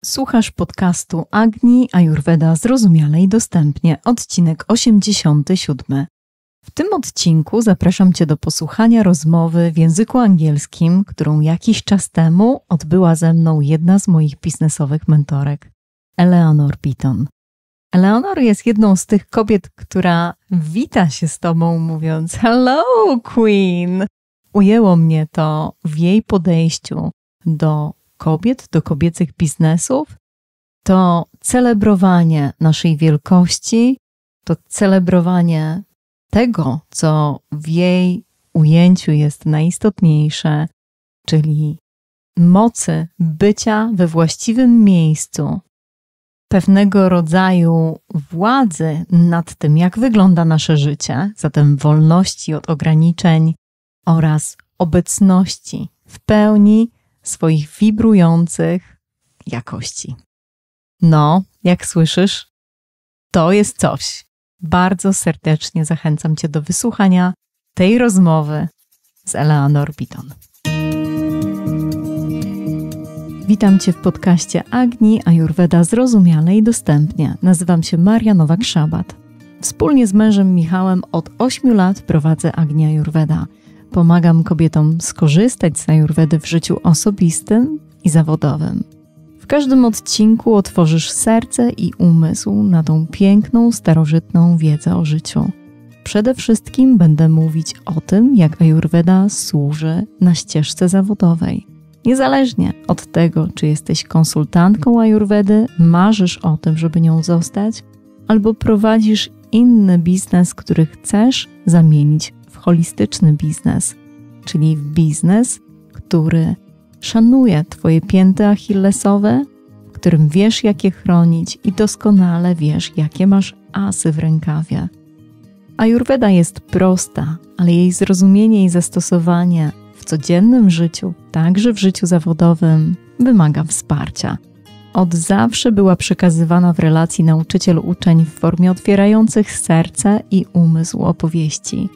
Słuchasz podcastu Agni-ajurweda zrozumiale i dostępnie, odcinek 87. W tym odcinku zapraszam Cię do posłuchania rozmowy w języku angielskim, którą jakiś czas temu odbyła ze mną jedna z moich biznesowych mentorek, Eleanor Beaton. Eleanor jest jedną z tych kobiet, która wita się z Tobą mówiąc "Hello, Queen!". Ujęło mnie to w jej podejściu do kobiet, do kobiecych biznesów, to celebrowanie naszej wielkości, to celebrowanie tego, co w jej ujęciu jest najistotniejsze, czyli mocy bycia we właściwym miejscu, pewnego rodzaju władzy nad tym, jak wygląda nasze życie, zatem wolności od ograniczeń oraz obecności w pełni swoich wibrujących jakości. No, jak słyszysz, to jest coś. Bardzo serdecznie zachęcam Cię do wysłuchania tej rozmowy z Eleanor Beaton. Witam Cię w podcaście Agni-ajurweda zrozumiale i dostępnie. Nazywam się Maria Nowak-Szabat. Wspólnie z mężem Michałem od 8 lat prowadzę agni-ajurweda. Pomagam kobietom skorzystać z ajurwedy w życiu osobistym i zawodowym. W każdym odcinku otworzysz serce i umysł na tą piękną, starożytną wiedzę o życiu. Przede wszystkim będę mówić o tym, jak ajurweda służy na ścieżce zawodowej. Niezależnie od tego, czy jesteś konsultantką ajurwedy, marzysz o tym, żeby nią zostać, albo prowadzisz inny biznes, który chcesz zamienić w holistyczny biznes, czyli w biznes, który szanuje Twoje pięty achillesowe, w którym wiesz, jak je chronić i doskonale wiesz, jakie masz asy w rękawie. Ajurweda jest prosta, ale jej zrozumienie i zastosowanie w codziennym życiu, także w życiu zawodowym, wymaga wsparcia. Od zawsze była przekazywana w relacji nauczyciel-uczeń w formie otwierających serce i umysł opowieści.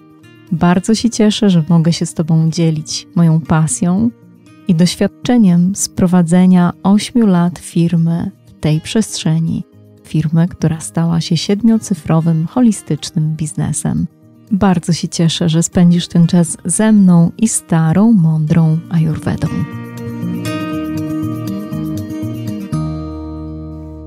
Bardzo się cieszę, że mogę się z Tobą dzielić moją pasją i doświadczeniem z prowadzenia 8 lat firmy w tej przestrzeni. Firmy, która stała się 7-cyfrowym, holistycznym biznesem. Bardzo się cieszę, że spędzisz ten czas ze mną i starą, mądrą ajurwedą.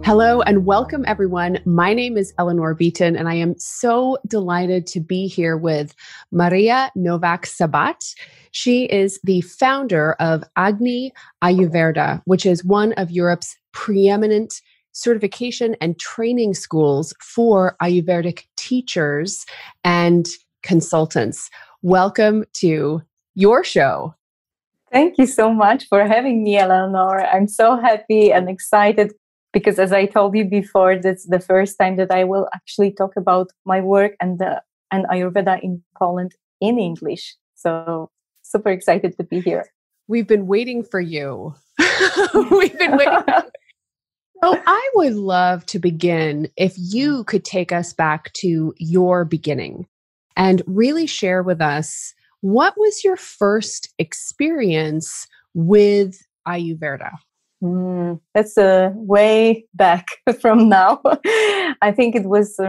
Hello and welcome everyone. My name is Eleanor Beaton and I am so delighted to be here with Maria Nowak-Szabat. She is the founder of agni-ajurweda, which is one of Europe's preeminent certification and training schools for Ayurvedic teachers and consultants. Welcome to your show. Thank you so much for having me, Eleanor. I'm so happy and excited because, as I told you before, that's the first time that I will actually talk about my work and Ayurveda in Poland in English. So super excited to be here. We've been waiting for you. We've been waiting. So I would love to begin if you could take us back to your beginning and really share with us what was your first experience with Ayurveda? That's a way back from now. I think it was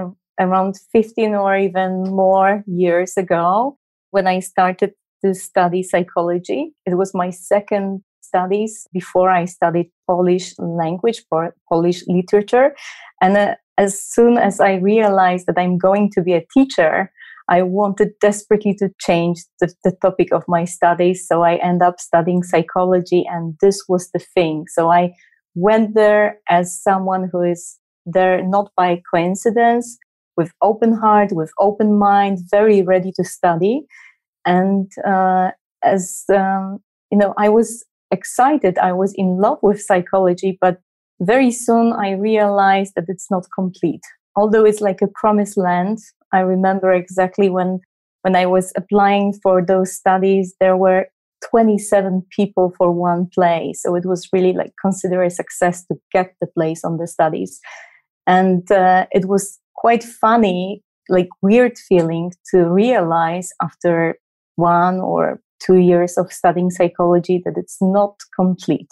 around 15 or even more years ago when I started to study psychology. It was my second studies before I studied Polish language, Polish literature. And as soon as I realized that I'm going to be a teacher, I wanted desperately to change the topic of my studies. So I ended up studying psychology, and this was the thing. So I went there as someone who is there not by coincidence, with open heart, with open mind, very ready to study. And I was excited. I was in love with psychology, but very soon I realized that it's not complete. Although it's like a promised land, I remember exactly when I was applying for those studies, there were 27 people for one place. So it was really like considered a success to get the place on the studies. And it was quite funny, like weird feeling to realize after 1 or 2 years of studying psychology that it's not complete.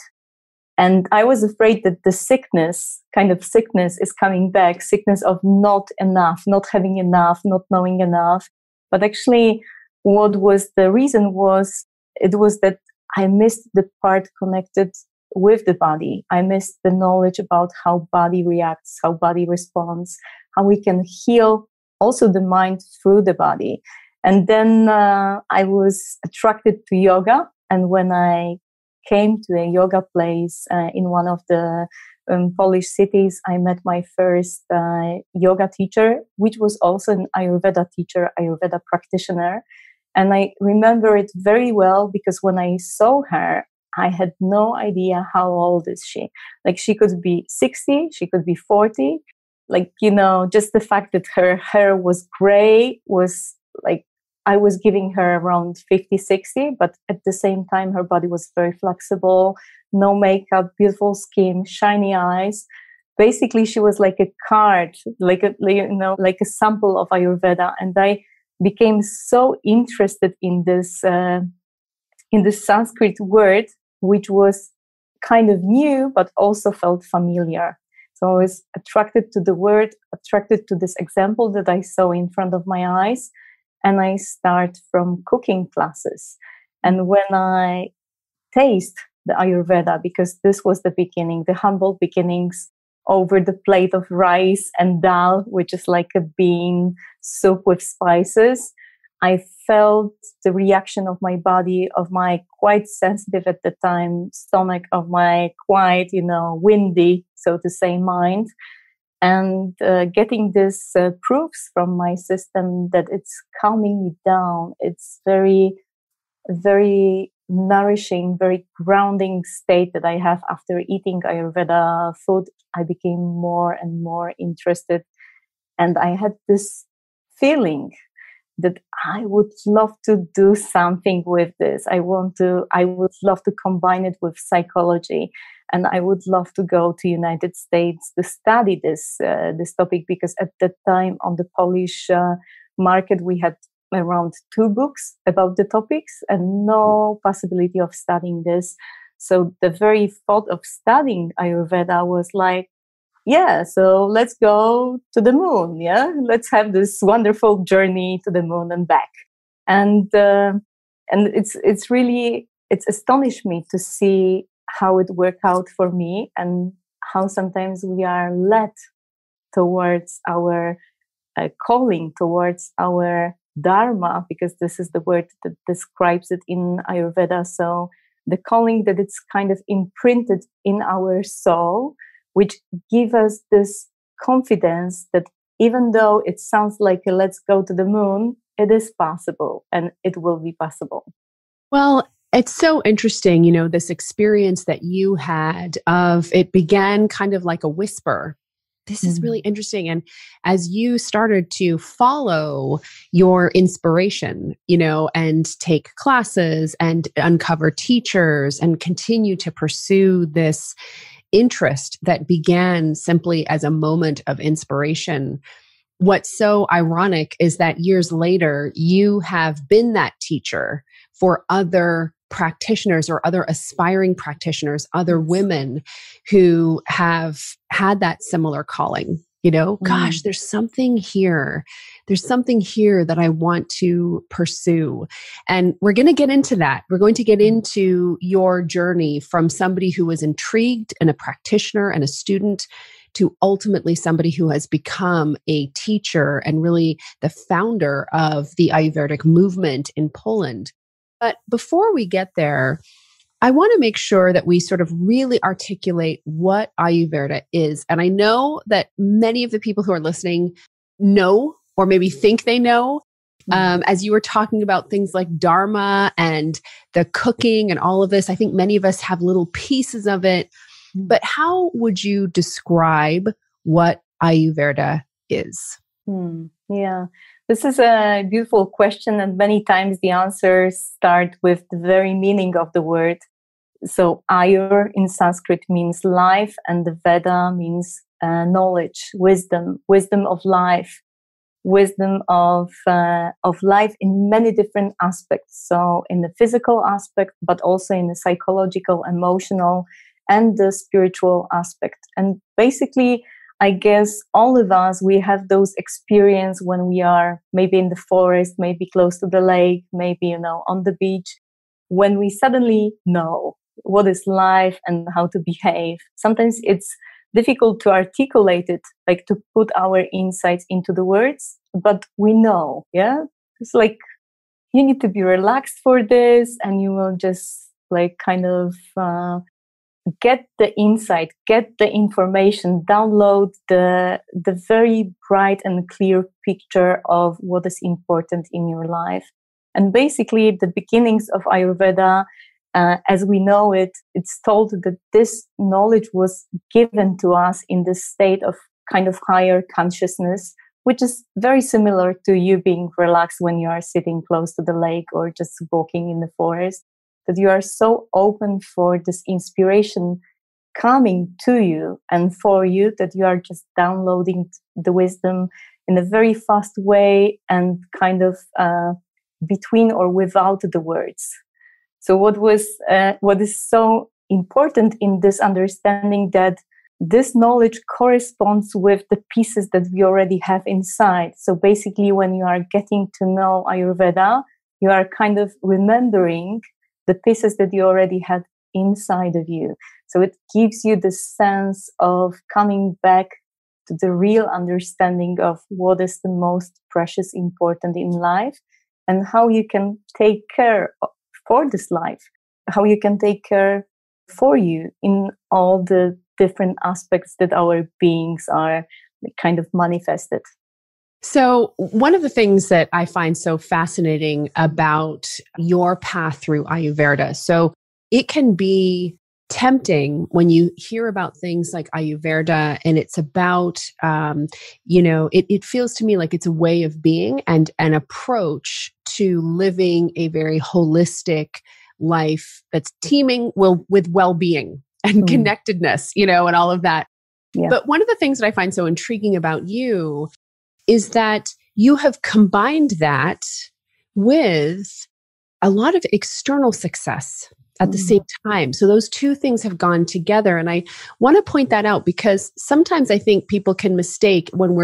And I was afraid that the sickness is coming back, sickness of not enough, not having enough, not knowing enough. But actually, what was the reason was that I missed the part connected with the body. I missed the knowledge about how body reacts, how body responds, how we can heal also the mind through the body. And then I was attracted to yoga. And when I came to a yoga place in one of the Polish cities, I met my first yoga teacher, which was also an Ayurveda teacher, Ayurveda practitioner. And I remember it very well because when I saw her, I had no idea how old is she. Like, she could be 60, she could be 40. Like, just the fact that her hair was gray was like, I was giving her around 50, 60, but at the same time, her body was very flexible, no makeup, beautiful skin, shiny eyes. Basically, she was like a card, like a sample of Ayurveda. And I became so interested in this Sanskrit word, which was kind of new, but also felt familiar. So I was attracted to the word, attracted to this example that I saw in front of my eyes. And I start from cooking classes. And when I taste the Ayurveda, because this was the beginning, the humble beginnings over the plate of rice and dal, which is like a bean soup with spices, I felt the reaction of my body, of my quite sensitive at the time stomach, of my quite, windy, so to say, mind. And getting this proofs from my system that it's calming me down. It's very, very nourishing, very grounding state that I have after eating Ayurveda food. I became more and more interested. And I had this feeling that I would love to do something with this. I would love to combine it with psychology. And I would love to go to United States to study this topic, because at that time on the Polish market, we had around 2 books about the topics and no possibility of studying this. So the very thought of studying Ayurveda was like, yeah, so let's go to the moon. Yeah, let's have this wonderful journey to the moon and back. And it's astonished me to see how it worked out for me, and how sometimes we are led towards our calling, towards our dharma, because this is the word that describes it in Ayurveda. So the calling that it's kind of imprinted in our soul, which give us this confidence that even though it sounds like a let's go to the moon, it is possible and it will be possible. Well, it's so interesting, this experience that you had of it began kind of like a whisper. This is really interesting. And as you started to follow your inspiration, and take classes and uncover teachers and continue to pursue this interest that began simply as a moment of inspiration, what's so ironic is that years later, you have been that teacher for other practitioners or other aspiring practitioners, other women who have had that similar calling. Gosh, there's something here. There's something here that I want to pursue. And we're going to get into that. We're going to get into your journey from somebody who was intrigued and a practitioner and a student to ultimately somebody who has become a teacher and really the founder of the Ayurvedic movement in Poland. But before we get there, I want to make sure that we sort of really articulate what Ayurveda is. And I know that many of the people who are listening know, or maybe think they know, as you were talking about things like Dharma and the cooking and all of this. I think many of us have little pieces of it. But how would you describe what Ayurveda is? Yeah, this is a beautiful question. And many times the answers start with the very meaning of the word. So Ayur in Sanskrit means life, and the Veda means knowledge, wisdom of life, wisdom of life in many different aspects. So in the physical aspect, but also in the psychological, emotional, and the spiritual aspect. And basically, I guess all of us, we have those experiences when we are maybe in the forest, maybe close to the lake, maybe, on the beach, when we suddenly know what is life and how to behave. Sometimes it's difficult to articulate it, like to put our insights into the words, but we know, yeah? It's like you need to be relaxed for this, and you will just like kind of get the insight, get the information, download the very bright and clear picture of what is important in your life. And basically, the beginnings of Ayurveda, as we know it, it's told that this knowledge was given to us in this state of kind of higher consciousness, which is very similar to you being relaxed when you are sitting close to the lake or just walking in the forest, that you are so open for this inspiration coming to you and for you that you are just downloading the wisdom in a very fast way and kind of between or without the words. So what is so important in this understanding that this knowledge corresponds with the pieces that we already have inside. So basically, when you are getting to know Ayurveda, you are kind of remembering the pieces that you already had inside of you. So it gives you the sense of coming back to the real understanding of what is the most precious, important in life, and how you can take care for this life, how you can take care for you in all the different aspects that our beings are kind of manifested. So one of the things that I find so fascinating about your path through Ayurveda, so it can be tempting when you hear about things like Ayurveda and it's about, it feels to me like it's a way of being and an approach to living a very holistic life that's teeming with well-being and connectedness, and all of that. Yeah. But one of the things that I find so intriguing about you is that you have combined that with a lot of external success at the same time. So those two things have gone together. And I want to point that out because sometimes I think people can mistake when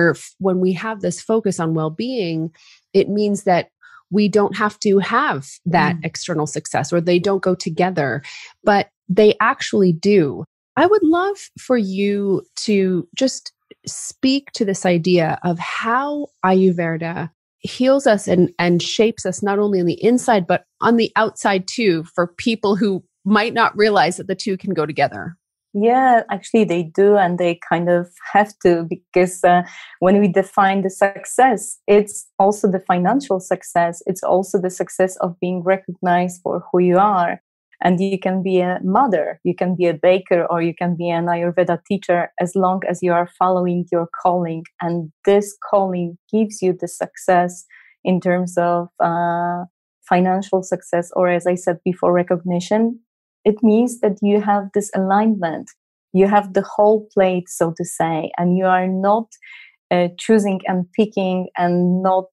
we have this focus on well-being, it means that we don't have to have that external success or they don't go together, but they actually do. I would love for you to just speak to this idea of how Ayurveda heals us and shapes us not only on the inside, but on the outside too, for people who might not realize that the two can go together. Yeah, actually they do. And they kind of have to, because when we define the success, it's also the financial success. It's also the success of being recognized for who you are. And you can be a mother, you can be a baker, or you can be an Ayurveda teacher as long as you are following your calling. And this calling gives you the success in terms of financial success, or as I said before, recognition. It means that you have this alignment. You have the whole plate, so to say, and you are not choosing and picking and not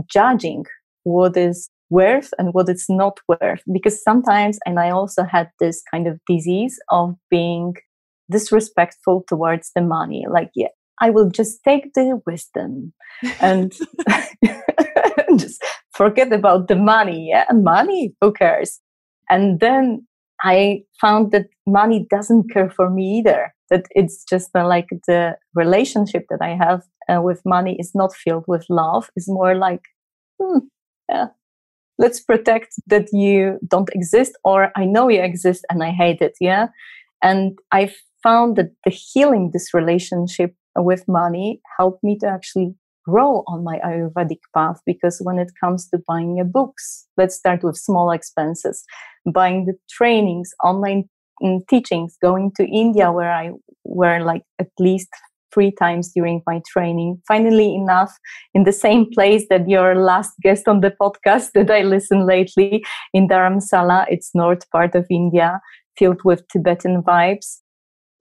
judging what is worth and what it's not worth. Because sometimes, and I also had this kind of disease of being disrespectful towards the money. Like, yeah, I will just take the wisdom and just forget about the money. Yeah, money, who cares? And then I found that money doesn't care for me either. That it's just like the relationship that I have with money is not filled with love. It's more like, yeah, let's protect that you don't exist, or I know you exist and I hate it. Yeah. And I found that the healing this relationship with money helped me to actually grow on my Ayurvedic path, because when it comes to buying your books, let's start with small expenses, buying the trainings, online teachings, going to India where I were like at least 3 times during my training. Funnily enough, in the same place that your last guest on the podcast that I listened lately, in Dharamsala, it's north part of India, filled with Tibetan vibes.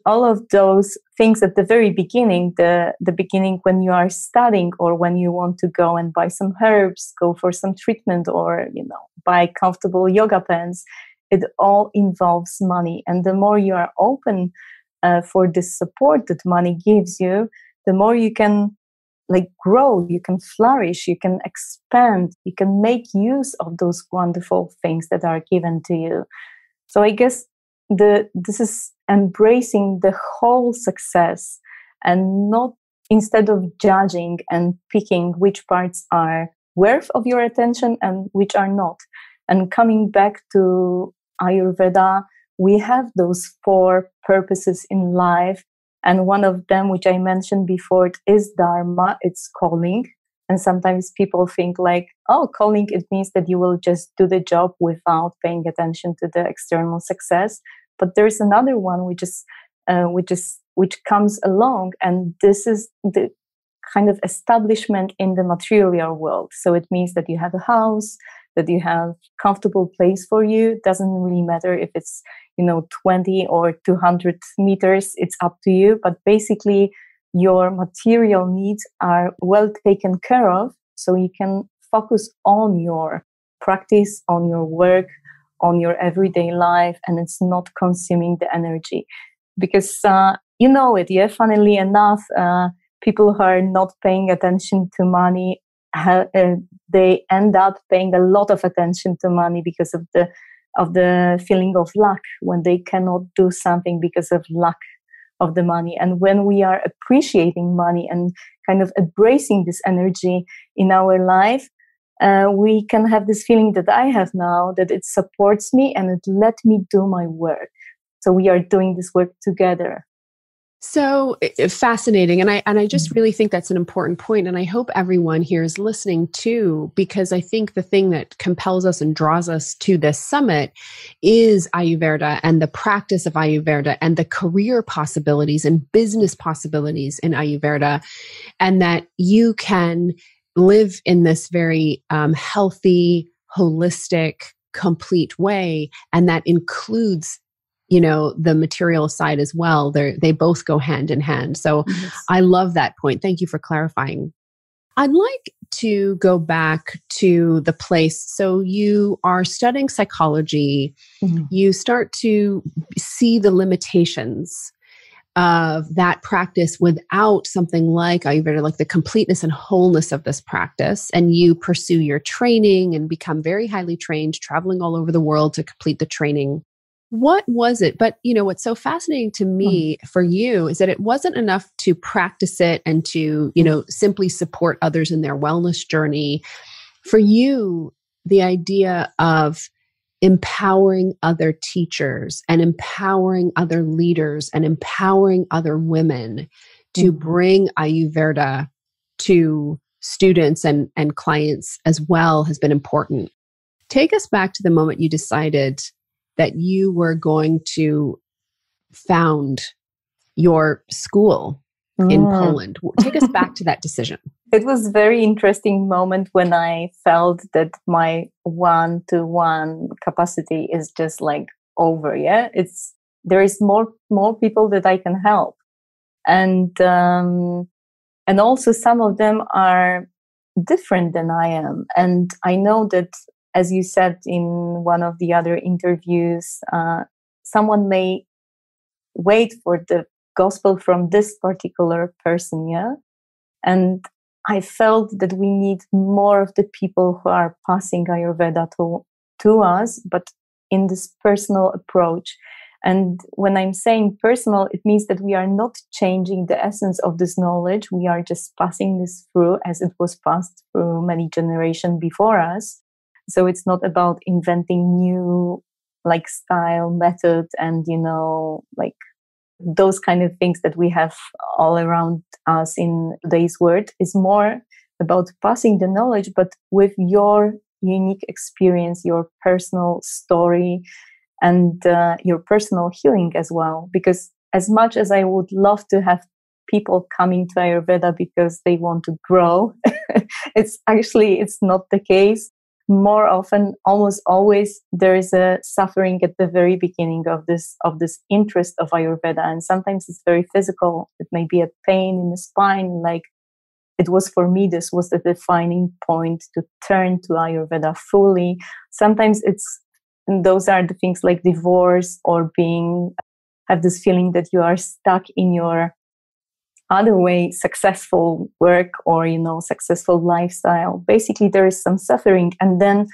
All of those things at the very beginning, the beginning when you are studying or when you want to go and buy some herbs, go for some treatment, or, buy comfortable yoga pants. it all involves money. And the more you are open for this support that money gives you, the more you can grow, you can flourish, you can expand, you can make use of those wonderful things that are given to you. So I guess this is embracing the whole success, and not, instead of judging and picking which parts are worth of your attention and which are not. And coming back to Ayurveda, we have those 4 purposes in life. And one of them, which I mentioned before, is dharma, it's calling. And sometimes people think calling, it means that you will just do the job without paying attention to the external success. But there's another one which comes along, and this is the kind of establishment in the material world. So it means that you have a house, that you have a comfortable place for you. It doesn't really matter if it's 20 or 200 meters, it's up to you. But basically, your material needs are well taken care of, so you can focus on your practice, on your work, on your everyday life, and it's not consuming the energy. Because funnily enough, people who are not paying attention to money, they end up paying a lot of attention to money because of the feeling of lack, when they cannot do something because of lack of the money. And when we are appreciating money and kind of embracing this energy in our life, we can have this feeling that I have now, that it supports me and it let me do my work. So we are doing this work together. So fascinating. And I just really think that's an important point. And I hope everyone here is listening too, because I think the thing that compels us and draws us to this summit is Ayurveda and the practice of Ayurveda and the career possibilities and business possibilities in Ayurveda. And that you can live in this very healthy, holistic, complete way. And that includes the material side as well. They both go hand in hand. So yes. I love that point. Thank you for clarifying. I'd like to go back to the place. So you are studying psychology. Mm-hmm. You start to see the limitations of that practice without something like Ayurveda, like the completeness and wholeness of this practice. And you pursue your training and become very highly trained, traveling all over the world to complete the training. What was it? But, what's so fascinating to me for you is that it wasn't enough to practice it and to, simply support others in their wellness journey. For you, the idea of empowering other teachers and empowering other leaders and empowering other women to bring Ayurveda to students and clients as well has been important. Take us back to the moment you decided that you were going to found your school in Poland. Take us back to that decision. It was a very interesting moment when I felt that my one-to-one capacity is just over. Yeah, there is more people that I can help, and also some of them are different than I am, and I know that. As you said in one of the other interviews, someone may wait for the gospel from this particular person, yeah? And I felt that we need more of the people who are passing Ayurveda to us, but in this personal approach. And when I'm saying personal, it means that we are not changing the essence of this knowledge. We are just passing this through as it was passed through many generations before us. So it's not about inventing new style, method, and those kind of things that we have all around us in today's world. It's more about passing the knowledge, but with your unique experience, your personal story, and your personal healing as well. Because as much as I would love to have people coming to Ayurveda because they want to grow, it's not the case. More often, almost always, there is a suffering at the very beginning of this interest of Ayurveda, and sometimes it's very physical. It may be a pain in the spine, like it was for me. This was the defining point to turn to Ayurveda fully. Sometimes it's And those are the things like divorce or have this feeling that you are stuck in your other way successful work or, successful lifestyle. Basically, there is some suffering. And then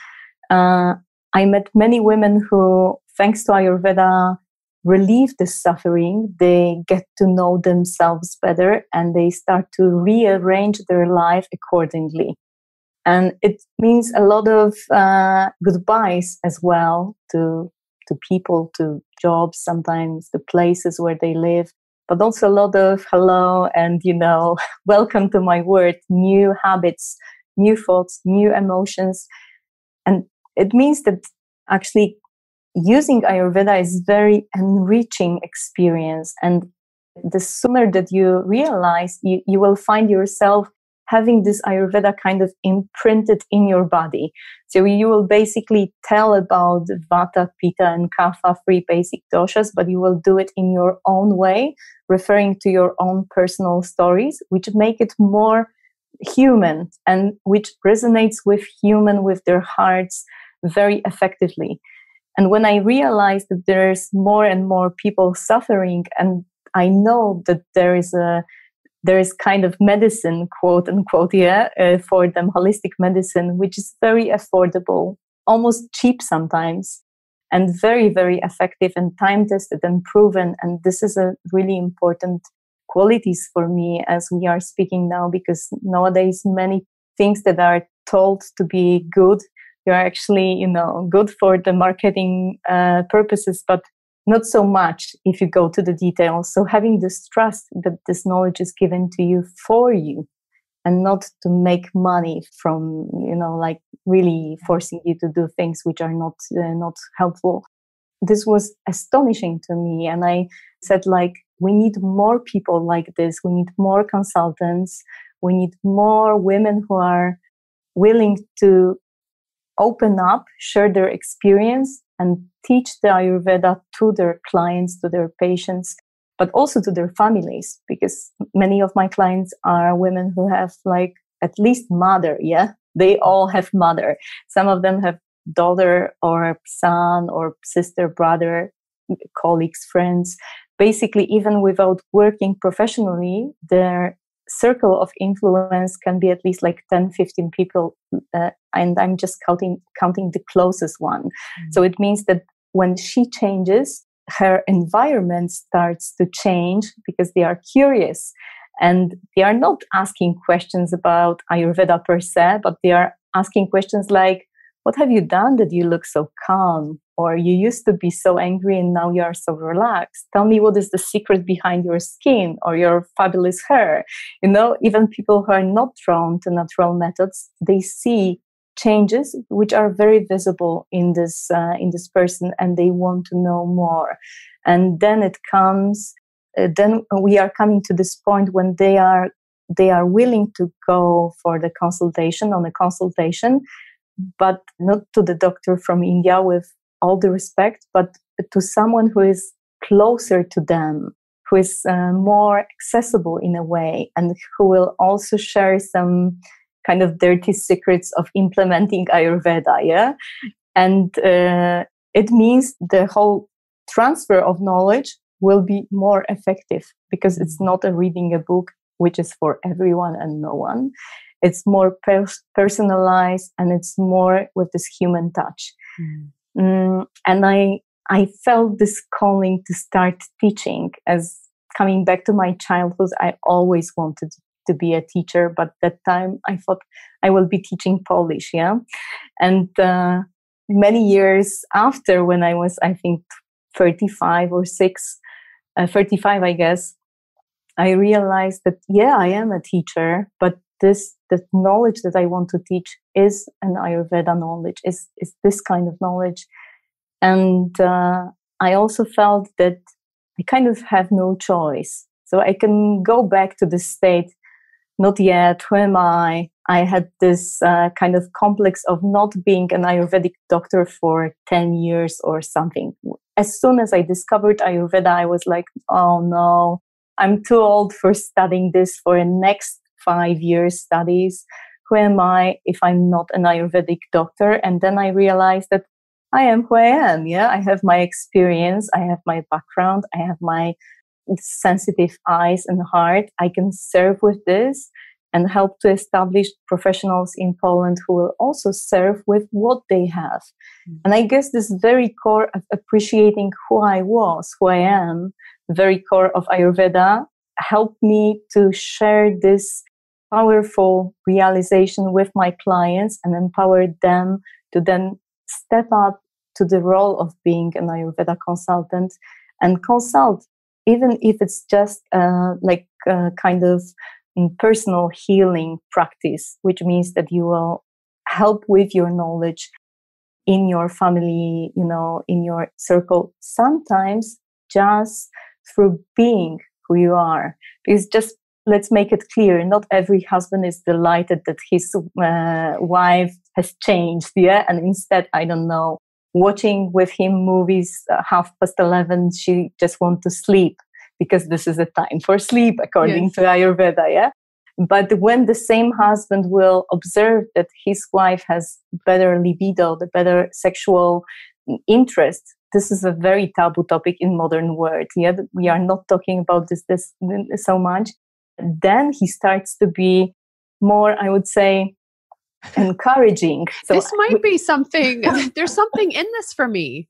I met many women who, thanks to Ayurveda, relieve the suffering. They get to know themselves better and they start to rearrange their life accordingly. And it means a lot of goodbyes as well to people, to jobs, sometimes the places where they live, but also a lot of hello and, welcome to my world, new habits, new thoughts, new emotions. And it means that actually using Ayurveda is very enriching experience. And the sooner that you realize, you will find yourself having this Ayurveda kind of imprinted in your body. So you will basically tell about Vata, Pitta, and Kapha, 3 basic doshas, but you will do it in your own way, referring to your own personal stories, which make it more human and which resonates with their hearts very effectively. And when I realized that there's more and more people suffering, and I know that there is kind of medicine, quote unquote, for them, holistic medicine, which is very affordable, almost cheap sometimes, and very, very effective and time-tested and proven. And this is a really important qualities for me as we are speaking now, because nowadays many things that are told to be good, they are actually, good for the marketing purposes, but not so much if you go to the details. So having this trust that this knowledge is given to you for you and not to make money from, like really forcing you to do things which are not helpful. This was astonishing to me. And I said, we need more people like this. We need more consultants. We need more women who are willing to open up, share their experience, and teach the Ayurveda to their clients, to their patients, but also to their families, because many of my clients are women who have at least mother, They all have mother. Some of them have daughter or son or sister, brother, colleagues, friends. Basically, even without working professionally, their circle of influence can be at least 10, 15 people. And I'm just counting the closest one. Mm-hmm. So it means that when she changes, her environment starts to change because they are curious and they are not asking questions about Ayurveda per se, but they are asking questions like, what have you done that you look so calm? Or you used to be so angry and now you are so relaxed. Tell me what is the secret behind your skin or your fabulous hair. Even people who are not drawn to natural methods, they see changes which are very visible in this person, and they want to know more. And then then we are coming to this point when they are willing to go for the consultation, but not to the doctor from India, with all the respect, but to someone who is closer to them, who is more accessible in a way, and who will also share some kind of dirty secrets of implementing Ayurveda, And it means the whole transfer of knowledge will be more effective because it's not reading a book which is for everyone and no one. It's more personalized and it's more with this human touch. And I felt this calling to start teaching. As coming back to my childhood, I always wanted to be a teacher, but that time I thought I will be teaching Polish, And many years after, when I was, I think, 35 or 35, I guess, I realized that, I am a teacher, but the knowledge that I want to teach is an Ayurveda knowledge, is this kind of knowledge. And I also felt that I kind of have no choice. So I can go back to the state, not yet, who am I? I had this kind of complex of not being an Ayurvedic doctor for 10 years or something. As soon as I discovered Ayurveda, I was like, oh no, I'm too old for studying this for the next 5 years studies. Who am I if I'm not an Ayurvedic doctor? And then I realized that I am who I am. Yeah, I have my experience, I have my background, I have my sensitive eyes and heart. I can serve with this and help to establish professionals in Poland who will also serve with what they have. And I guess this very core of appreciating who I was, who I am, very core of Ayurveda, helped me to share this powerful realization with my clients and empower them to then step up to the role of being an Ayurveda consultant and consult, even if it's just like a kind of personal healing practice, which means that you will help with your knowledge in your family, in your circle, sometimes just through being who you are. Because just let's make it clear, not every husband is delighted that his wife has changed, yeah? And instead, I don't know, watching with him movies 11:30, she just wants to sleep because this is a time for sleep, according to Ayurveda, yeah? But when the same husband will observe that his wife has better libido, the better sexual interest, this is a very taboo topic in modern world. Yeah, we are not talking about this so much. Then he starts to be more, I would say, encouraging. So this might be something, there's something in this for me.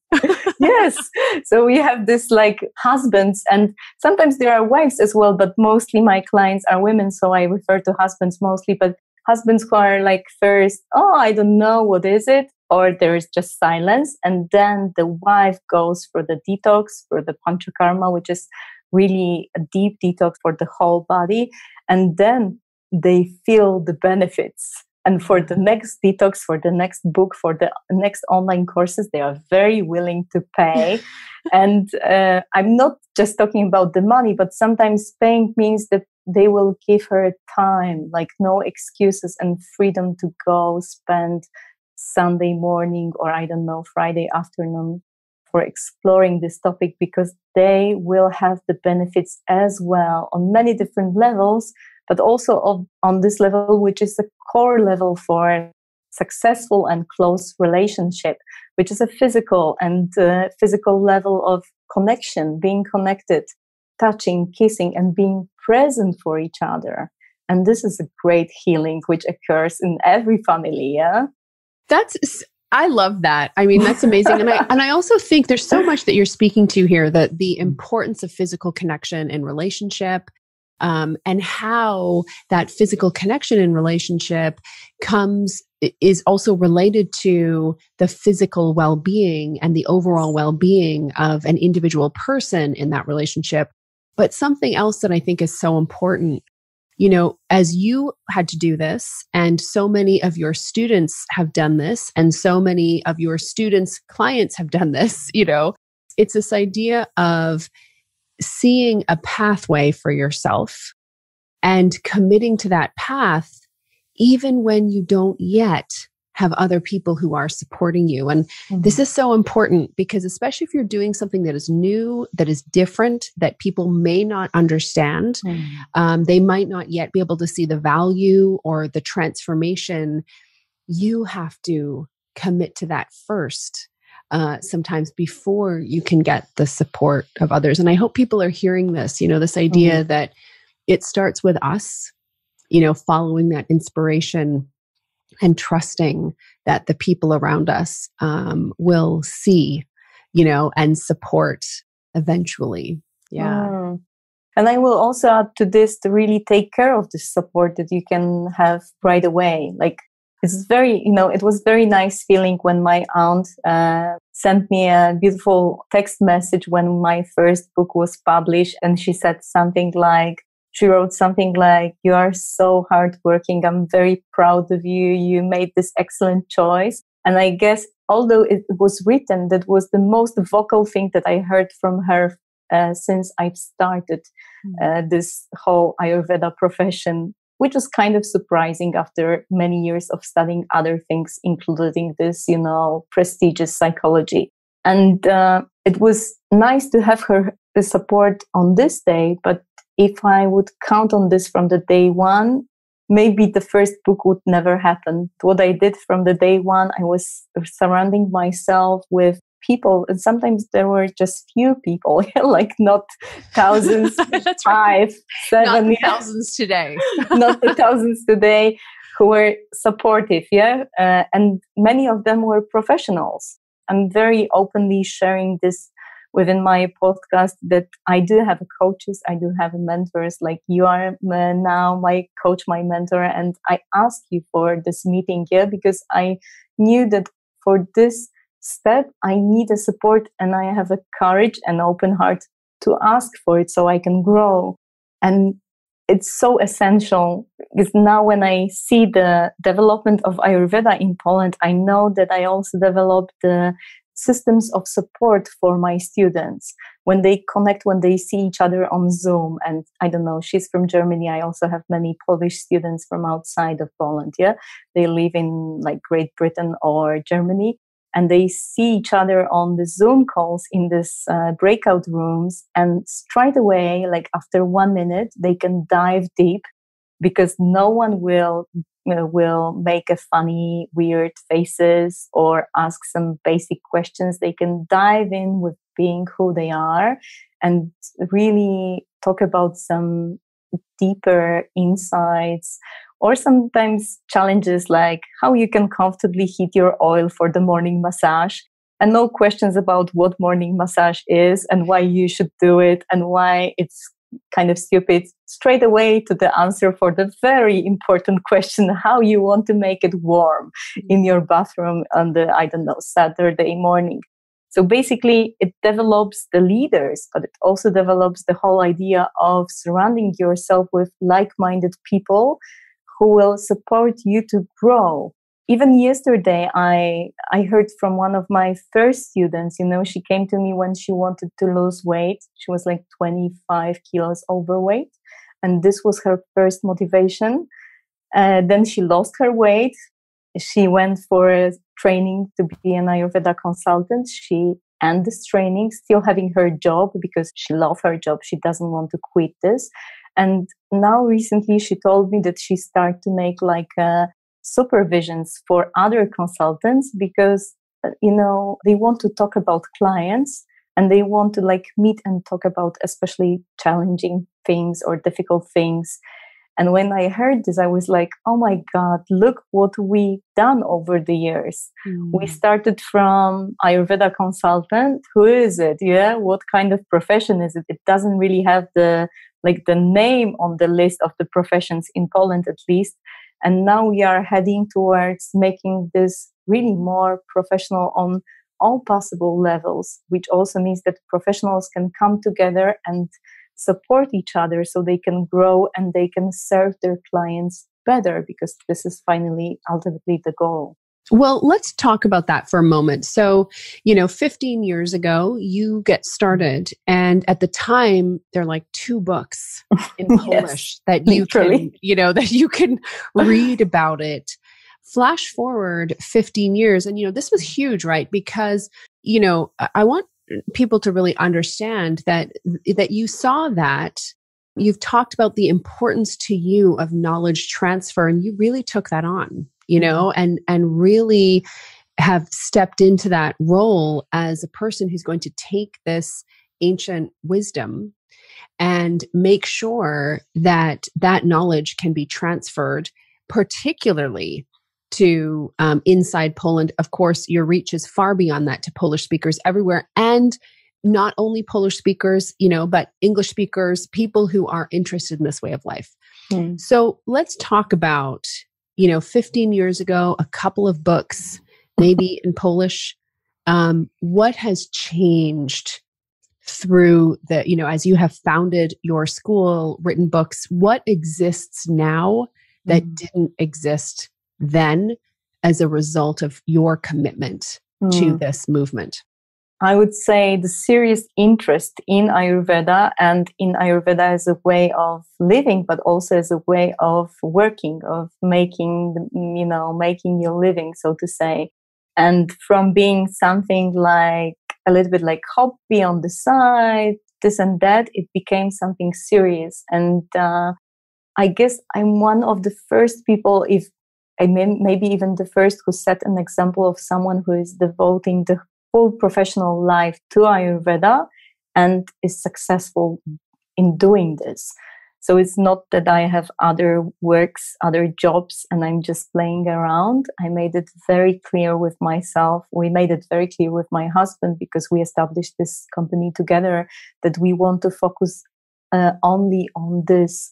Yes. So we have this like husbands, and sometimes there are wives as well, but mostly my clients are women. So I refer to husbands mostly, but husbands who are like first, oh, I don't know, what is it? Or there is just silence. And then the wife goes for the detox, for the panchakarma, which is really a deep detox for the whole body. And then they feel the benefits. And for the next detox, for the next book, for the next online courses, they are very willing to pay. And I'm not just talking about the money, but sometimes paying means that they will give her time, like no excuses, and freedom to go spend Sunday morning or I don't know, Friday afternoon for exploring this topic, because they will have the benefits as well on many different levels, but also on this level, which is a core level for successful and close relationship, which is a physical level of connection, being connected, touching, kissing, and being present for each other. And this is a great healing which occurs in every family. Yeah, I love that. I mean, that's amazing. And I also think there's so much that you're speaking to here, that the importance of physical connection in relationship, and how that physical connection in relationship is also related to the physical well-being and the overall well-being of an individual person in that relationship. But something else that I think is so important, as you had to do this, and so many of your students have done this, and so many of your students' clients have done this, it's this idea of seeing a pathway for yourself and committing to that path, even when you don't yet have other people who are supporting you. And this is so important, because especially if you're doing something that is new, that is different, that people may not understand, they might not yet be able to see the value or the transformation, you have to commit to that first. Sometimes before you can get the support of others. And I hope people are hearing this, this idea that it starts with us, following that inspiration and trusting that the people around us will see, and support eventually. Yeah. And I will also add to this to really take care of the support that you can have right away. Like, it's very, it was very nice feeling when my aunt sent me a beautiful text message when my first book was published. And she wrote something like, "You are so hardworking. I'm very proud of you. You made this excellent choice." And I guess, although it was written, that was the most vocal thing that I heard from her since I've started this whole Ayurveda profession, which was kind of surprising after many years of studying other things, including this, prestigious psychology. And it was nice to have her support on this day. But if I would count on this from the day one, maybe the first book would never happen. What I did from the day one, I was surrounding myself with people, and sometimes there were just few people, like not thousands, That's 5, right. 7, not the thousands today. not the thousands today, who were supportive, and many of them were professionals. I'm very openly sharing this within my podcast that I do have coaches, I do have mentors, like you are now my coach, my mentor, and I asked you for this meeting here because I knew that for this step I need a support, and I have a courage and open heart to ask for it so I can grow. And it's so essential because now when I see the development of Ayurveda in Poland, I know that I also developed the systems of support for my students when they connect, when they see each other on Zoom. And I don't know, she's from Germany. I also have many Polish students from outside of Poland. They live in like Great Britain or Germany, and they see each other on the Zoom calls in this breakout rooms. And straight away, like after 1 minute, they can dive deep because no one will make a funny, weird faces or ask some basic questions. They can dive in with being who they are and really talk about some deeper insights or sometimes challenges like how you can comfortably heat your oil for the morning massage, and no questions about what morning massage is and why you should do it and why it's kind of stupid. Straight away to the answer for the very important question, how you want to make it warm in your bathroom on the, I don't know, Saturday morning. So basically it develops the leaders, but it also develops the whole idea of surrounding yourself with like-minded people who will support you to grow. Even yesterday, I heard from one of my first students, she came to me when she wanted to lose weight. She was like 25 kilos overweight. And this was her first motivation. Then she lost her weight. She went for a training to be an Ayurveda consultant. She ended this training, still having her job because she loved her job. She doesn't want to quit this. And now recently she told me that she started to make like supervisions for other consultants because, they want to talk about clients and they want to like meet and talk about especially challenging things or difficult things. And when I heard this, I was like, oh my God, look what we've done over the years. We started from Ayurveda consultant. Who is it? What kind of profession is it? It doesn't really have the name on the list of the professions in Poland, at least. And now we are heading towards making this really more professional on all possible levels, which also means that professionals can come together and support each other so they can grow and they can serve their clients better, because this is finally ultimately the goal. Well, let's talk about that for a moment. So, 15 years ago, you get started, and at the time, there are like 2 books in Polish that you can, that you can read about it. Flash forward 15 years, and this was huge, right? Because I want people to really understand that you saw that. You've talked about the importance to you of knowledge transfer, and you really took that on. And really have stepped into that role as a person who's going to take this ancient wisdom and make sure that that knowledge can be transferred, particularly to inside Poland. Of course, your reach is far beyond that to Polish speakers everywhere. And not only Polish speakers, but English speakers, people who are interested in this way of life. So let's talk about 15 years ago, a couple of books, maybe in Polish. What has changed through as you have founded your school, written books? What exists now that didn't exist then as a result of your commitment to this movement? I would say the serious interest in Ayurveda and in Ayurveda as a way of living, but also as a way of working, of making your living, so to say. And from being something like a little bit like hobby on the side, this and that, it became something serious. And I guess I'm one of the first people, if I maybe even the first, who set an example of someone who is devoting the whole professional life to Ayurveda and is successful in doing this. So it's not that I have other works, other jobs, and I'm just playing around. I made it very clear with myself. We made it very clear with my husband, because we established this company together, that we want to focus only on this.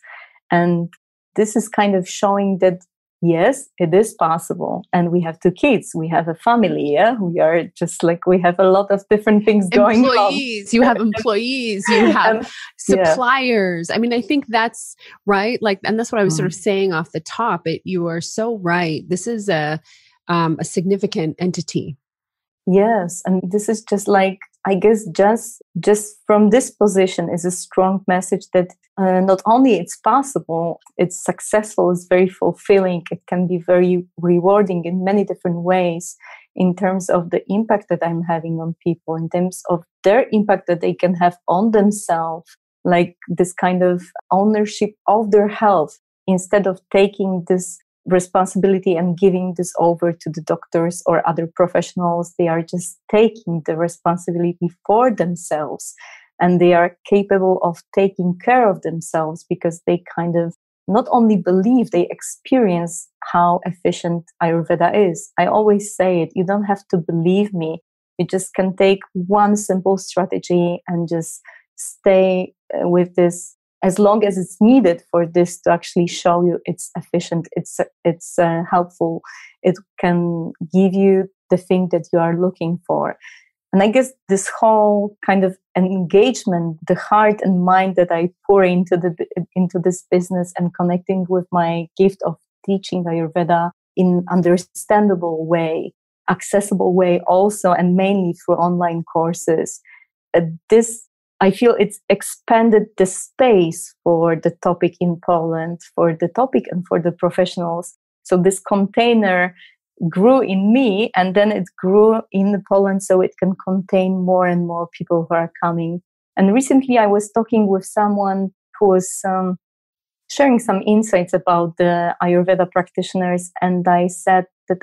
And this is kind of showing that, yes, it is possible. And we have 2 kids. We have a family. Yeah, we are just like, we have a lot of different things going on. Employees, you have employees, you have suppliers. I mean, I think that's right. Like, and that's what I was sort of saying off the top. You are so right. This is a significant entity. Yes. And this is just like, I guess just from this position is a strong message that not only it's possible, it's successful, it's very fulfilling, it can be very rewarding in many different ways, in terms of the impact that I'm having on people, in terms of their impact that they can have on themselves, like this kind of ownership of their health, instead of taking this responsibility and giving this over to the doctors or other professionals. They are just taking the responsibility for themselves, and they are capable of taking care of themselves, because they kind of not only believe, they experience how efficient Ayurveda is. I always say it, you don't have to believe me. You just can take one simple strategy and just stay with this as long as it's needed for this to actually show you it's efficient, it's helpful, it can give you the thing that you are looking for. And I guess this whole kind of engagement, the heart and mind that I pour into this business, and connecting with my gift of teaching Ayurveda in understandable way, accessible way also, and mainly through online courses. I feel it's expanded the space for the topic in Poland, for the topic and for the professionals. So this container grew in me, and then it grew in Poland, so it can contain more and more people who are coming. And recently I was talking with someone who was sharing some insights about the Ayurveda practitioners, and I said that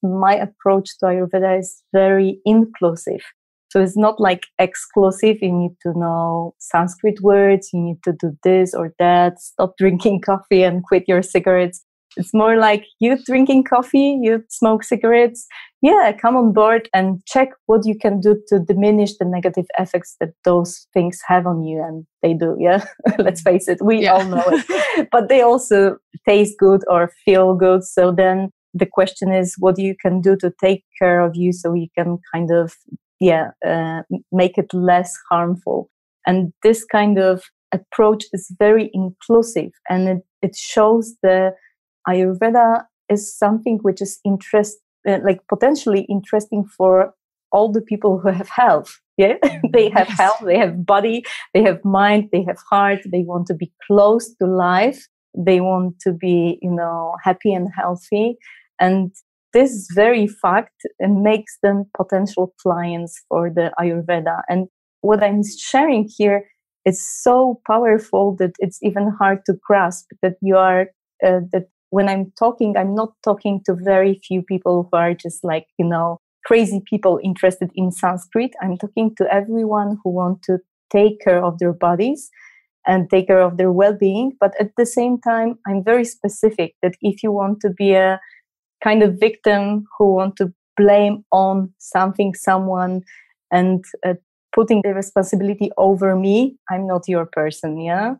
my approach to Ayurveda is very inclusive. So it's not like exclusive. You need to know Sanskrit words. You need to do this or that. Stop drinking coffee and quit your cigarettes. It's more like, you drinking coffee, you smoke cigarettes. Yeah, come on board and check what you can do to diminish the negative effects that those things have on you. And they do, yeah. Let's face it, we all know it. But they also taste good or feel good. So then the question is, what you can do to take care of you, so you can kind of make it less harmful. And this kind of approach is very inclusive, and it shows the Ayurveda is something which is potentially interesting for all the people who have health. Yeah, they have health, they have body, they have mind, they have heart. They want to be close to life. They want to be, happy and healthy. And this very fact makes them potential clients for the Ayurveda. And what I'm sharing here is so powerful that it's even hard to grasp, that you are, that when I'm talking, I'm not talking to very few people who are just like, crazy people interested in Sanskrit. I'm talking to everyone who want to take care of their bodies and take care of their well-being. But at the same time, I'm very specific that if you want to be a kind of victim who want to blame on someone, and putting the responsibility over me, I'm not your person, yeah?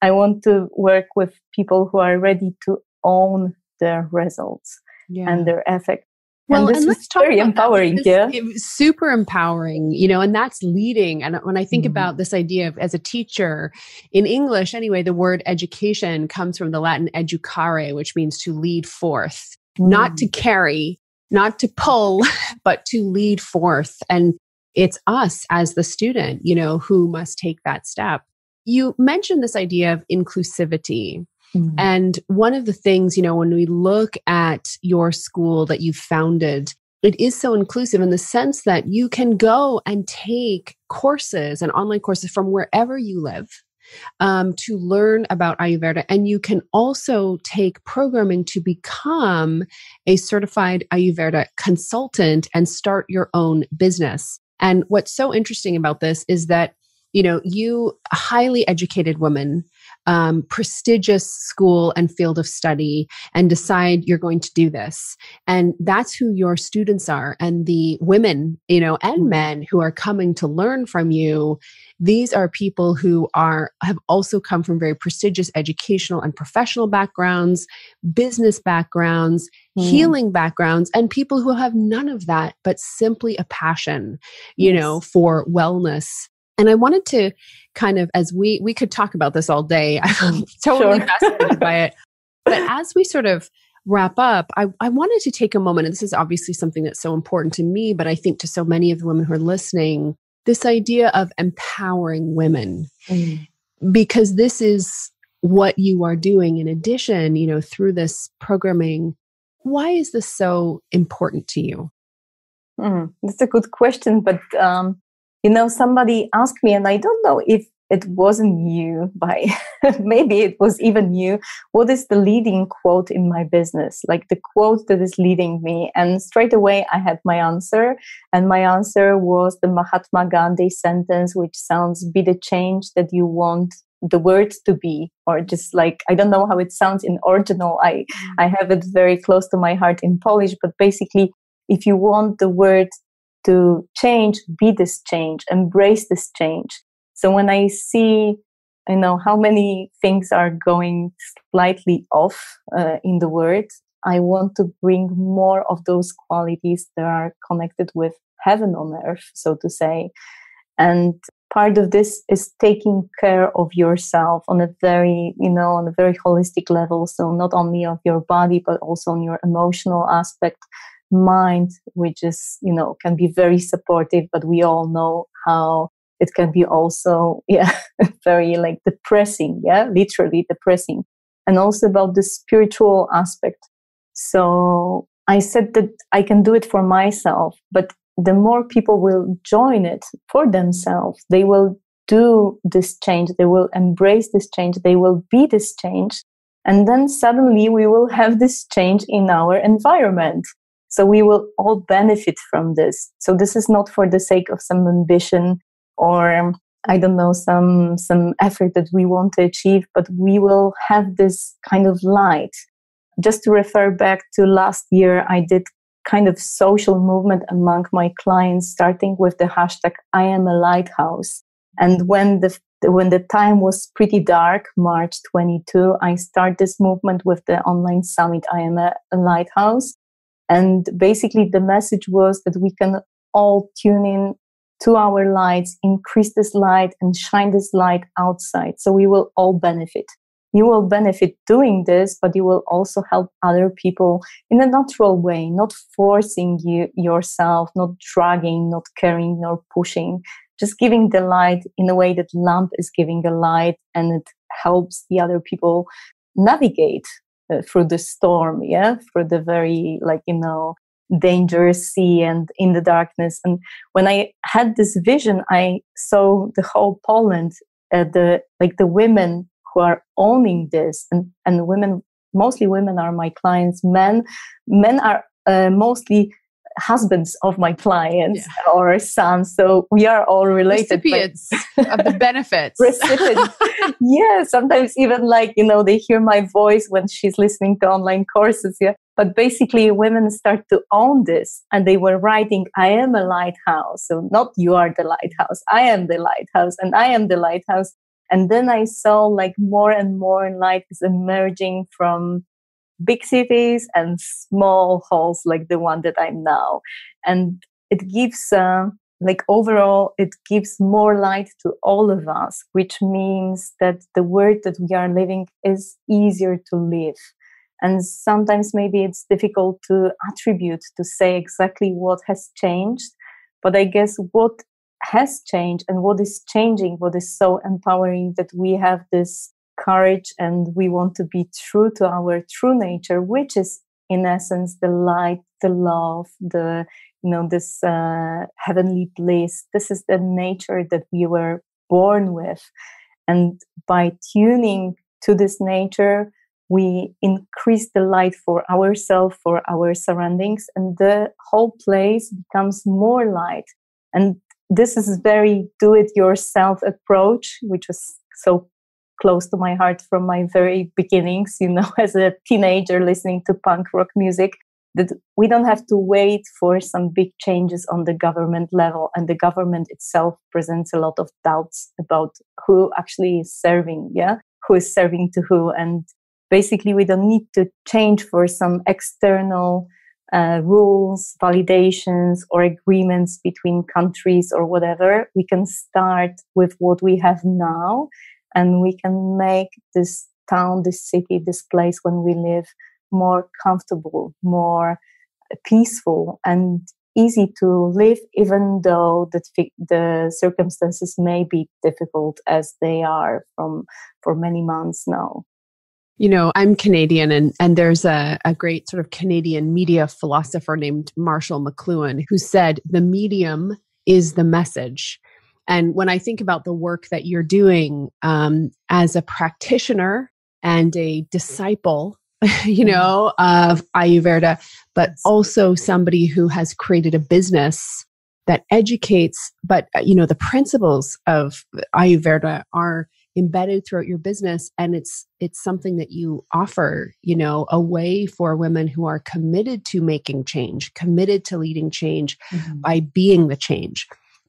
I want to work with people who are ready to own their results and their effect. Well, and let's talk very about empowering, that. It was super empowering, and that's leading. And when I think about this idea of, as a teacher in English, anyway, the word education comes from the Latin educare, which means to lead forth. Not to carry, not to pull, but to lead forth. And it's us as the student, who must take that step. You mentioned this idea of inclusivity. And one of the things, when we look at your school that you founded, it is so inclusive in the sense that you can go and take courses and online courses from wherever you live. to learn about Ayurveda. And you can also take programming to become a certified Ayurveda consultant and start your own business. And what's so interesting about this is that, you, a highly educated woman, prestigious school and field of study, and decide you're going to do this. And that's who your students are. And the women, and men who are coming to learn from you, these are people who have also come from very prestigious educational and professional backgrounds, business backgrounds, healing backgrounds, and people who have none of that, but simply a passion, for wellness. And I wanted to kind of, as we could talk about this all day, I'm totally fascinated by it. But as we sort of wrap up, I wanted to take a moment, and this is obviously something that's so important to me, but I think to so many of the women who are listening, this idea of empowering women, because this is what you are doing in addition, through this programming. Why is this so important to you? That's a good question, but somebody asked me, and I don't know if it wasn't you, maybe it was even you, what is the leading quote in my business? Like the quote that is leading me. And straight away I had my answer. And my answer was the Mahatma Gandhi sentence, which sounds, be the change that you want the word to be, or just like, I don't know how it sounds in original. I have it very close to my heart in Polish, but basically, if you want the word to change, be this change, embrace this change. So when I see, how many things are going slightly off in the world, I want to bring more of those qualities that are connected with heaven on earth, so to say. And part of this is taking care of yourself on a very, on a very holistic level. So not only of your body, but also on your emotional aspect, mind, which is, can be very supportive, but we all know how it can be also, very like depressing, literally depressing. And also about the spiritual aspect. So I said that I can do it for myself, but the more people will join it for themselves, they will do this change, they will embrace this change, they will be this change. And then suddenly we will have this change in our environment. So we will all benefit from this. So this is not for the sake of some ambition or, I don't know, some effort that we want to achieve, but we will have this kind of light. Just to refer back to last year, I did kind of social movement among my clients, starting with the hashtag I am a lighthouse. And when the time was pretty dark, March 22, I started this movement with the online summit, I am a lighthouse. And basically the message was that we can all tune in to our lights, increase this light and shine this light outside. So we will all benefit. You will benefit doing this, but you will also help other people in a natural way, not forcing yourself, not dragging, not carrying, nor pushing, just giving the light in a way that lamp is giving a light, and it helps the other people navigate through the storm, through the very, dangerous sea and in the darkness. And when I had this vision, I saw the whole Poland, the women who are owning this, and women, mostly women are my clients. Men are mostly husbands of my clients or sons. So we are all related. Recipients of the benefits. Recipients. Sometimes even they hear my voice when she's listening to online courses. But basically women start to own this, and they were writing, I am a lighthouse. So not you are the lighthouse. I am the lighthouse, and I am the lighthouse. And then I saw more and more light is emerging from big cities and small halls like the one that I'm now. And it gives, overall, it gives more light to all of us, which means that the world that we are living is easier to live. And sometimes maybe it's difficult to attribute, to say exactly what has changed. But I guess what has changed and what is changing, what is so empowering, that we have this courage and we want to be true to our true nature, which is in essence the light, the love, this heavenly bliss. This is the nature that we were born with. And by tuning to this nature, we increase the light for ourselves, for our surroundings, and the whole place becomes more light. And this is very do-it-yourself approach, which was so close to my heart from my very beginnings, as a teenager listening to punk rock music, that we don't have to wait for some big changes on the government level. And the government itself presents a lot of doubts about who actually is serving, who is serving to who. And basically, we don't need to change for some external rules, validations, or agreements between countries or whatever. We can start with what we have now, and we can make this town, this city, this place when we live more comfortable, more peaceful, and easy to live, even though the circumstances may be difficult as they are for many months now. I'm Canadian, and there's a great sort of Canadian media philosopher named Marshall McLuhan who said, the medium is the message. And when I think about the work that you're doing as a practitioner and a disciple, of Ayurveda, but also somebody who has created a business that educates, but, the principles of Ayurveda are embedded throughout your business. And it's something that you offer, a way for women who are committed to making change, committed to leading change by being the change,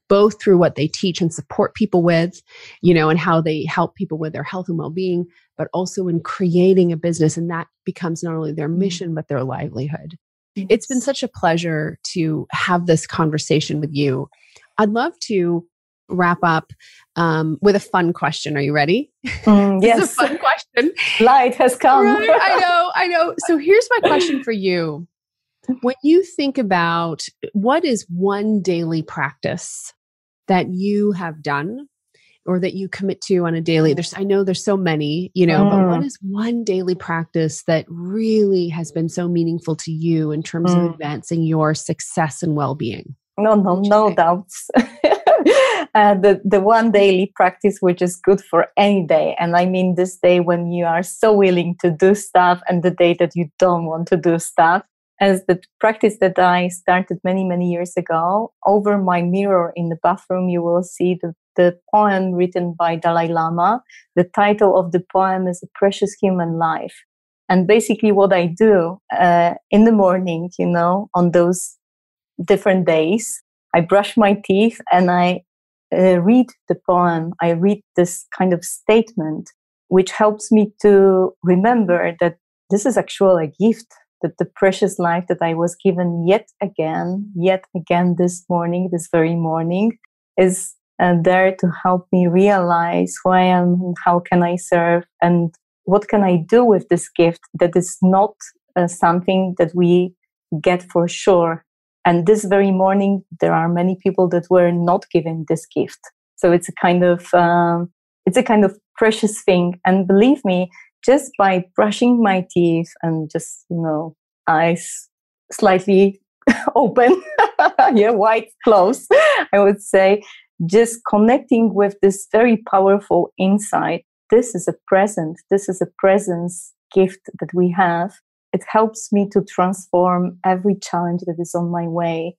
both through what they teach and support people with, and how they help people with their health and well-being, but also in creating a business. And that becomes not only their mission, but their livelihood. Yes. It's been such a pleasure to have this conversation with you. I'd love to wrap up with a fun question. Are you ready? Yes. It's a fun question. Light has come. Right? I know. So here's my question for you. When you think about what is one daily practice that you have done or that you commit to on a daily, I know there's so many, but what is one daily practice that really has been so meaningful to you in terms of advancing your success and well-being? No doubts. The one daily practice which is good for any day. And I mean this day when you are so willing to do stuff and the day that you don't want to do stuff. As the practice that I started many, many years ago, over my mirror in the bathroom, you will see the poem written by Dalai Lama. The title of the poem is A Precious Human Life. And basically what I do in the morning, on those different days, I brush my teeth and I read the poem. I read this kind of statement, which helps me to remember that this is actually a gift, that the precious life that I was given yet again this morning, this very morning, is there to help me realize who I am and how can I serve and what can I do with this gift that is not something that we get for sure. And this very morning, there are many people that were not given this gift. So it's a kind of precious thing. And believe me, just by brushing my teeth and just, eyes slightly open, wide closed, I would say, just connecting with this very powerful insight. This is a present. This is a presence gift that we have. It helps me to transform every challenge that is on my way.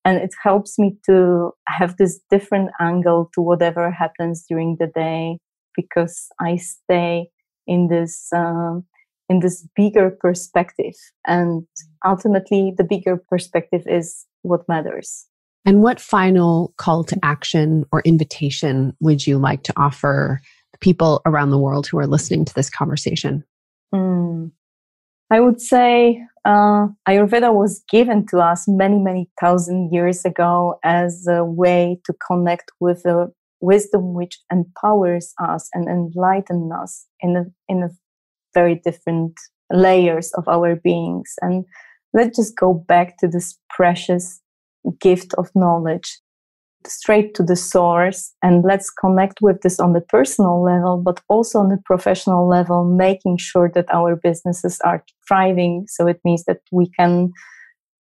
And it helps me to have this different angle to whatever happens during the day, because I stay in this bigger perspective. And ultimately, the bigger perspective is what matters. And what final call to action or invitation would you like to offer the people around the world who are listening to this conversation? I would say Ayurveda was given to us many, many thousand years ago as a way to connect with the wisdom which empowers us and enlightens us in a very different layers of our beings. And let's just go back to this precious gift of knowledge, straight to the source, and let's connect with this on the personal level, but also on the professional level, making sure that our businesses are thriving. So it means that we can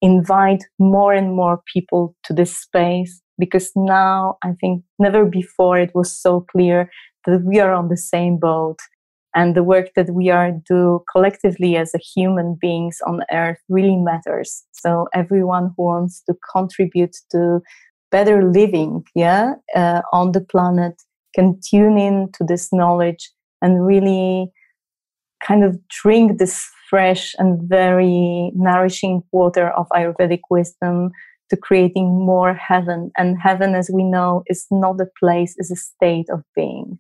invite more and more people to this space, because now I think never before it was so clear that we are on the same boat, and the work that we do collectively as human beings on earth really matters. So everyone who wants to contribute to better living, on the planet can tune in to this knowledge and really kind of drink this fresh and very nourishing water of Ayurvedic wisdom to creating more heaven. And heaven, as we know, is not a place, it's a state of being.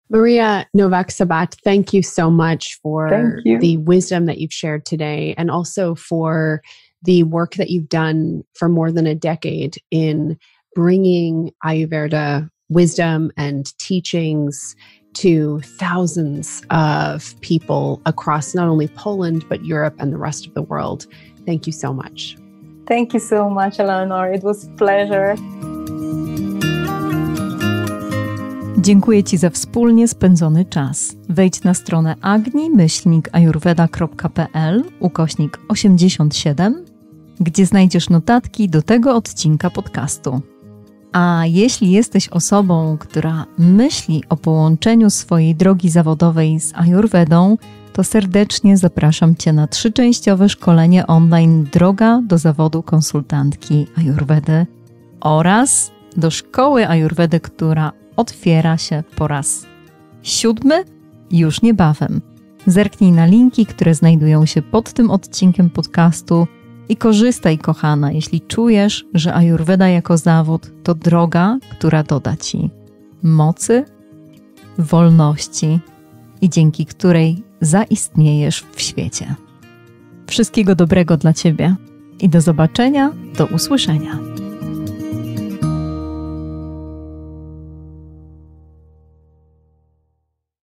Maria Novak-Sabat, thank you so much for the wisdom that you've shared today, and also for the work that you've done for more than a decade in bringing Ayurveda wisdom and teachings to thousands of people across not only Poland, but Europe and the rest of the world. Thank you so much. Thank you so much, Eleanor. It was a pleasure. Dziękuję Ci za wspólnie spędzony czas. Wejdź na stronę agni-ajurweda.pl/87, gdzie znajdziesz notatki do tego odcinka podcastu. A jeśli jesteś osobą, która myśli o połączeniu swojej drogi zawodowej z Ajurwedą, to serdecznie zapraszam Cię na 3-częściowe szkolenie online Droga do zawodu konsultantki Ajurwedy oraz do Szkoły Ajurwedy, która otwiera się po raz 7 już niebawem. Zerknij na linki, które znajdują się pod tym odcinkiem podcastu i korzystaj, kochana, jeśli czujesz, że Ajurweda jako zawód to droga, która doda Ci mocy, wolności i dzięki której zaistniejesz w świecie. Wszystkiego dobrego dla Ciebie i do zobaczenia, do usłyszenia.